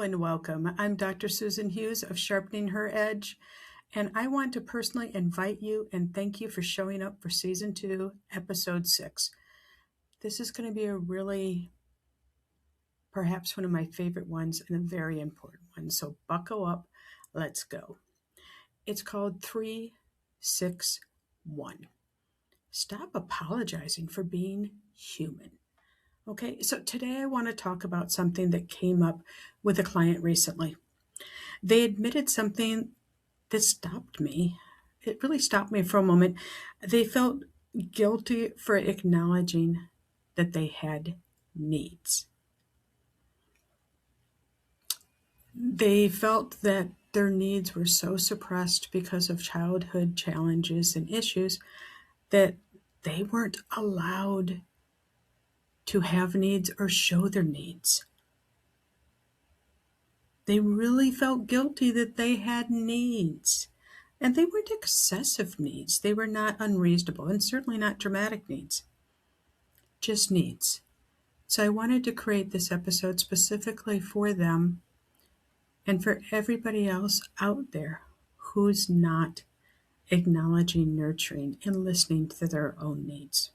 and welcome. I'm Dr. Susan Hughes of Sharpening Her Edge, and I want to personally invite you and thank you for showing up for Season 2, Episode 6. This is going to be perhaps one of my favorite ones and a very important one, so buckle up. Let's go. It's called 361. Stop apologizing for being human. Okay, so today I want to talk about something that came up with a client recently. They admitted something that stopped me. It really stopped me for a moment. They felt guilty for acknowledging that they had needs. They felt that their needs were so suppressed because of childhood challenges and issues that they weren't allowed to have needs or show their needs. They really felt guilty that they had needs. And they weren't excessive needs. They were not unreasonable and certainly not dramatic needs. Just needs. So I wanted to create this episode specifically for them and for everybody else out there who's not acknowledging, nurturing, and listening to their own needs.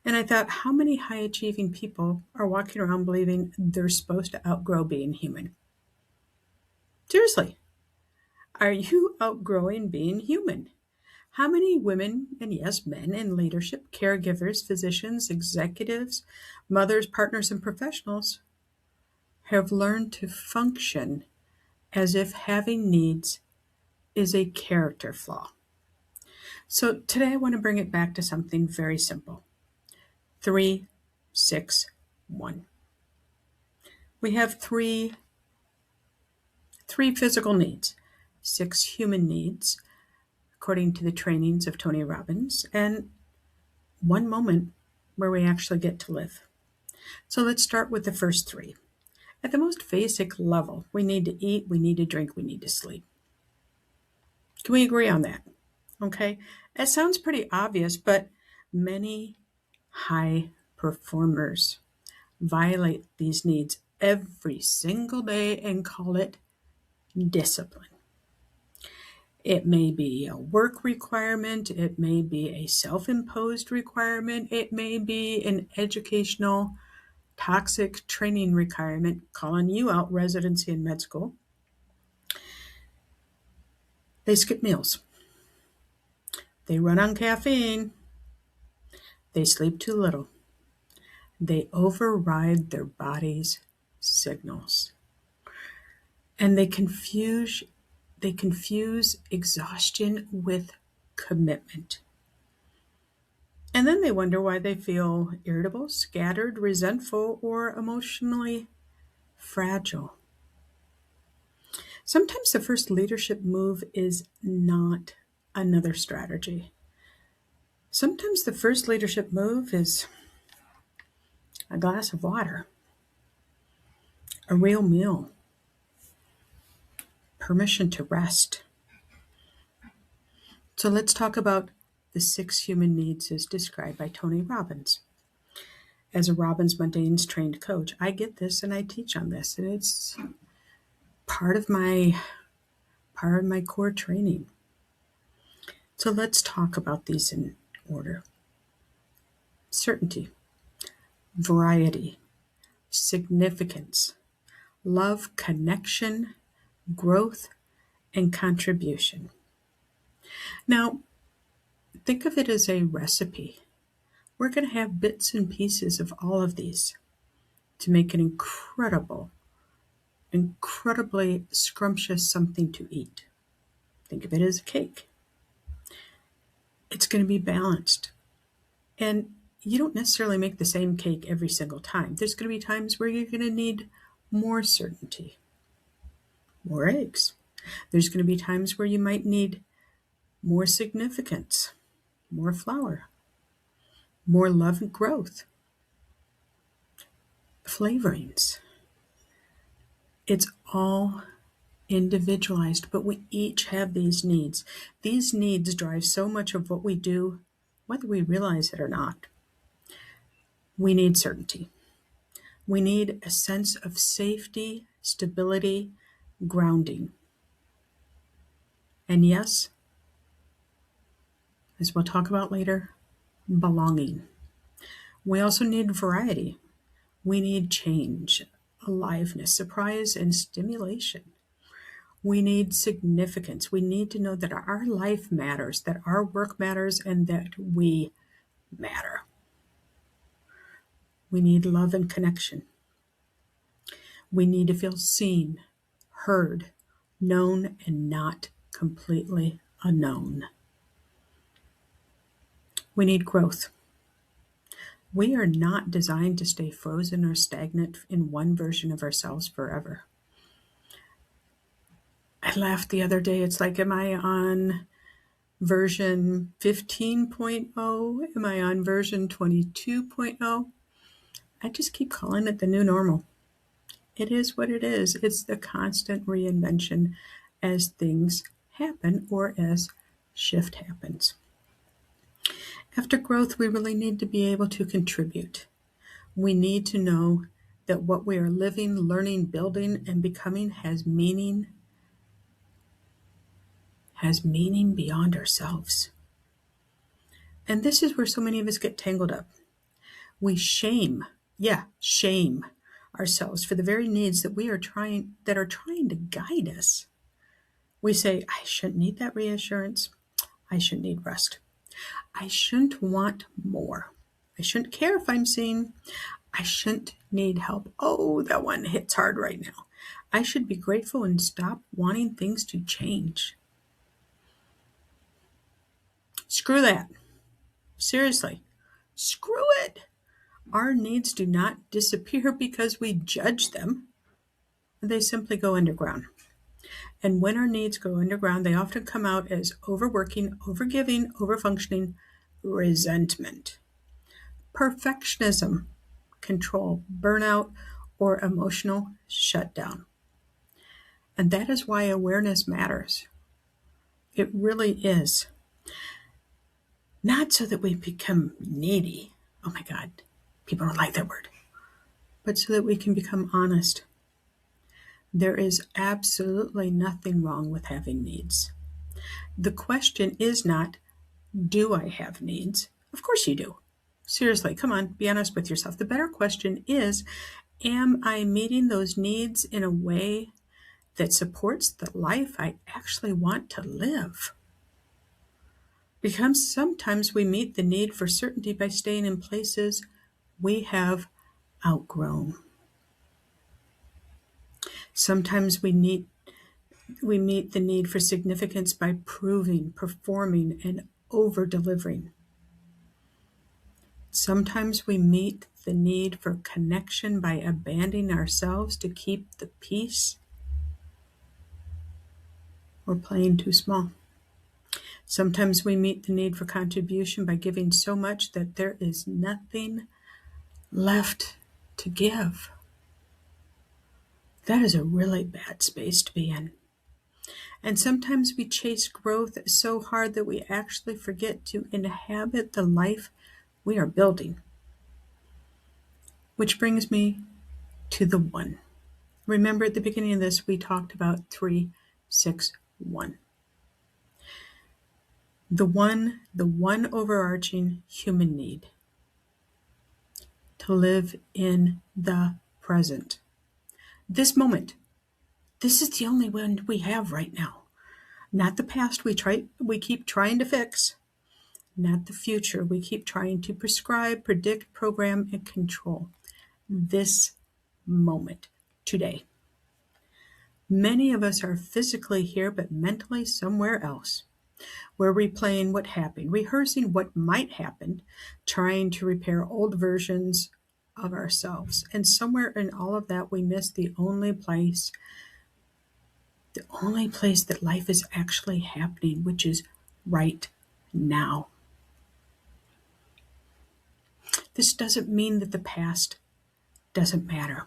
And I thought, how many high-achieving people are walking around believing they're supposed to outgrow being human? Seriously, are you outgrowing being human? How many women, and yes, men in leadership, caregivers, physicians, executives, mothers, partners, and professionals have learned to function as if having needs is a character flaw? So today I want to bring it back to something very simple. 3, 6, 1. We have three physical needs, 6 human needs, according to the trainings of Tony Robbins, and 1 moment where we actually get to live. So let's start with the first 3. At the most basic level, we need to eat, we need to drink, we need to sleep. Can we agree on that? Okay, that sounds pretty obvious, but many high performers violate these needs every single day and call it discipline. It may be a work requirement, it may be a self-imposed requirement, it may be an educational toxic training requirement calling you out, residency in med school. They skip meals. They run on caffeine. They sleep too little. They override their body's signals. And they confuse exhaustion with commitment. And then they wonder why they feel irritable, scattered, resentful, or emotionally fragile. Sometimes the first leadership move is not another strategy. Sometimes the first leadership move is a glass of water, a real meal, permission to rest. So let's talk about the 6 human needs as described by Tony Robbins. As a Robbins Mundanes trained coach, I get this and I teach on this, and it's part of my core training. So let's talk about these in order. Certainty, variety, significance, love, connection, growth, and contribution. Now, think of it as a recipe. We're going to have bits and pieces of all of these to make an incredibly scrumptious something to eat. Think of it as a cake. It's going to be balanced. And you don't necessarily make the same cake every single time. There's going to be times where you're going to need more certainty, more eggs. There's going to be times where you might need more significance, more flour, more love and growth, flavorings. It's all individualized, but we each have these needs. These needs drive so much of what we do, whether we realize it or not. We need certainty. We need a sense of safety stability, grounding. And yes, as we'll talk about later, belonging. We also need variety. We need change, aliveness, surprise, and stimulation. We need significance. We need to know that our life matters, that our work matters, and that we matter. We need love and connection. We need to feel seen, heard, known, and not completely unknown. We need growth. We are not designed to stay frozen or stagnant in one version of ourselves forever. I laughed the other day. It's like, am I on version 15.0? Am I on version 22.0? I just keep calling it the new normal. It is what it is. It's the constant reinvention as things happen or as shift happens. After growth, we really need to be able to contribute. We need to know that what we are living, learning, building, and becoming has meaning beyond ourselves. And this is where so many of us get tangled up. We shame ourselves for the very needs that are trying to guide us. We say, I shouldn't need that reassurance. I shouldn't need rest. I shouldn't want more. I shouldn't care if I'm seen. I shouldn't need help. Oh, that one hits hard right now. I should be grateful and stop wanting things to change. Screw that. Seriously, screw it. Our needs do not disappear because we judge them. They simply go underground. And when our needs go underground, they often come out as overworking, overgiving, overfunctioning, resentment, perfectionism, control, burnout, or emotional shutdown. And that is why awareness matters. It really is. Not so that we become needy. Oh my God, people don't like that word. But so that we can become honest. There is absolutely nothing wrong with having needs. The question is not, do I have needs? Of course you do. Seriously, come on, be honest with yourself. The better question is, am I meeting those needs in a way that supports the life I actually want to live? Because sometimes we meet the need for certainty by staying in places we have outgrown. Sometimes we meet the need for significance by proving, performing, and over-delivering. Sometimes we meet the need for connection by abandoning ourselves to keep the peace or playing too small. Sometimes we meet the need for contribution by giving so much that there is nothing left to give. That is a really bad space to be in. And sometimes we chase growth so hard that we actually forget to inhabit the life we are building. Which brings me to the one. Remember at the beginning of this, we talked about 3, 6, 1. The one overarching human need. To live in the present. This moment. This is the only one we have right now. Not the past we keep trying to fix. Not the future we keep trying to prescribe, predict, program, and control. This moment, today. Many of us are physically here, but mentally somewhere else. We're replaying what happened, rehearsing what might happen, trying to repair old versions of ourselves. And somewhere in all of that, we miss the only place that life is actually happening, which is right now. This doesn't mean that the past doesn't matter.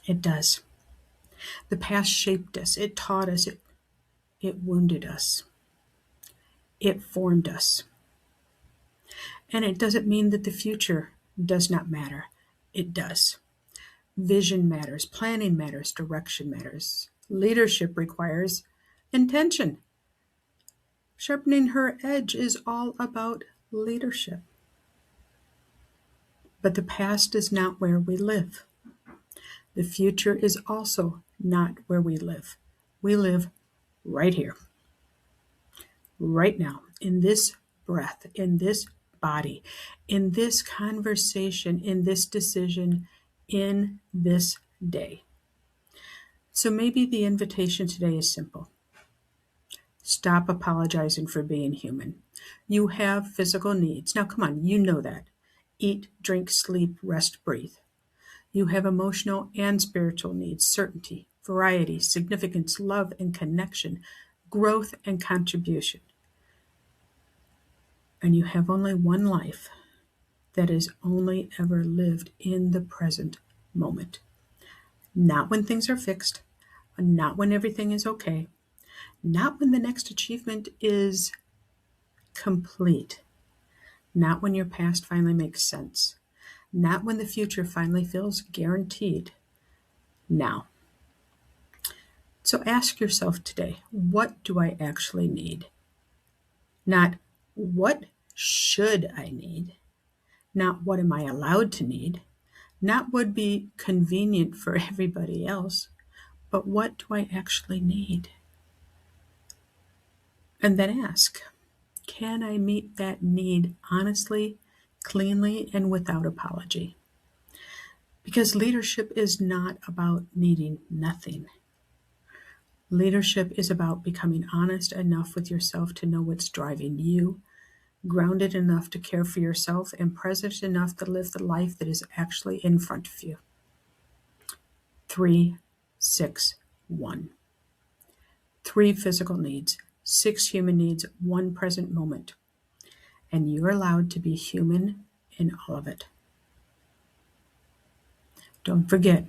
It does. The past shaped us. It taught us. It wounded us. It formed us. And it doesn't mean that the future does not matter. It does. Vision matters, planning matters, direction matters. Leadership requires intention. Sharpening Her Edge is all about leadership. But the past is not where we live. The future is also not where we live. We live right here, right now, in this breath, in this body, in this conversation, in this decision, in this day. So maybe the invitation today is simple. Stop apologizing for being human. You have physical needs. Now, come on, you know that. Eat, drink, sleep, rest, breathe. You have emotional and spiritual needs, certainty, variety, significance, love and connection, growth and contribution. And you have only one life that is only ever lived in the present moment. Not when things are fixed, not when everything is okay, not when the next achievement is complete, not when your past finally makes sense, not when the future finally feels guaranteed. Now. So ask yourself today, what do I actually need? Not what should I need? Not what am I allowed to need? Not what would be convenient for everybody else, but what do I actually need? And then ask, can I meet that need honestly, cleanly, and without apology? Because leadership is not about needing nothing. Leadership is about becoming honest enough with yourself to know what's driving you, grounded enough to care for yourself, and present enough to live the life that is actually in front of you. 3, 6, 1. 3 physical needs, 6 human needs, 1 present moment. And you're allowed to be human in all of it. Don't forget,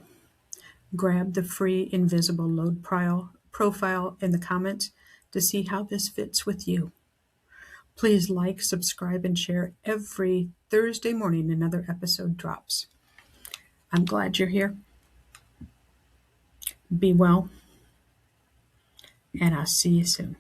grab the free invisible load profile in the comments to see how this fits with you. Please like, subscribe, and share. Every Thursday morning another episode drops. I'm glad you're here. Be well, and I'll see you soon.